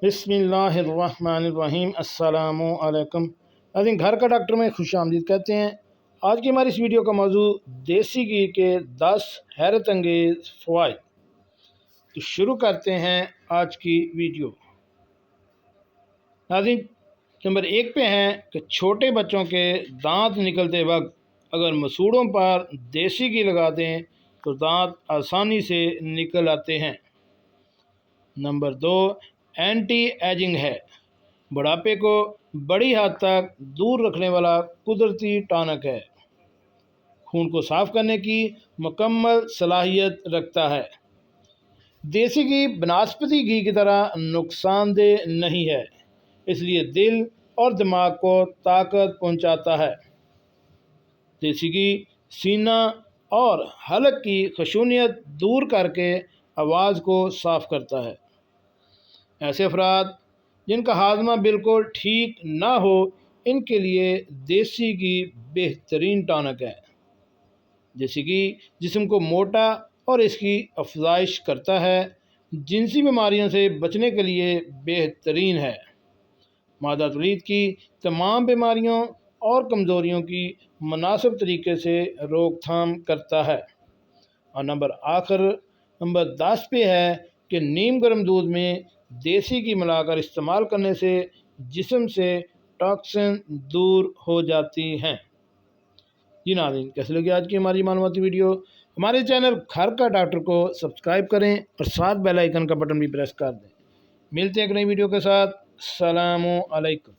بسم اللہ الرحمن الرحیم۔ السلام علیکم ناظرین، گھر کا ڈاکٹر میں خوش آمدید کہتے ہیں۔ آج کی ہماری اس ویڈیو کا موضوع دیسی گھی کے 10 حیرت انگیز فوائد۔ تو شروع کرتے ہیں آج کی ویڈیو۔ ناظرین، نمبر 1 پہ ہیں کہ چھوٹے بچوں کے دانت نکلتے وقت اگر مسوڑوں پر دیسی گھی لگا دیں تو دانت آسانی سے نکل آتے ہیں۔ نمبر 2 اینٹی ایجنگ ہے، بڑھاپے کو بڑی حد تک دور رکھنے والا قدرتی ٹانک ہے، خون کو صاف کرنے کی مکمل صلاحیت رکھتا ہے۔ دیسی گھی بنسپتی گھی کی طرح نقصان دہ نہیں ہے، اس لیے دل اور دماغ کو طاقت پہنچاتا ہے۔ دیسی گھی سینہ اور حلق کی خشونیت دور کر کے آواز کو صاف کرتا ہے۔ ایسے افراد جن کا ہاضمہ بالکل ٹھیک نہ ہو، ان کے لیے دیسی گھی بہترین ٹانک ہے۔ دیسی گھی جسم کو موٹا اور اس کی افزائش کرتا ہے، جنسی بیماریوں سے بچنے کے لیے بہترین ہے، مادہ تولید کی تمام بیماریوں اور کمزوریوں کی مناسب طریقے سے روک تھام کرتا ہے۔ اور نمبر 10 پہ ہے کہ نیم گرم دودھ میں دیسی گھی ملا کر استعمال کرنے سے جسم سے ٹاکسن دور ہو جاتی ہیں۔ جی ناظرین، کیسے لگی آج کی ہماری معلوماتی ویڈیو؟ ہمارے چینل گھر کا ڈاکٹر کو سبسکرائب کریں اور ساتھ بیل آئیکن کا بٹن بھی پریس کر دیں۔ ملتے ہیں ایک نئی ویڈیو کے ساتھ۔ السلام علیکم۔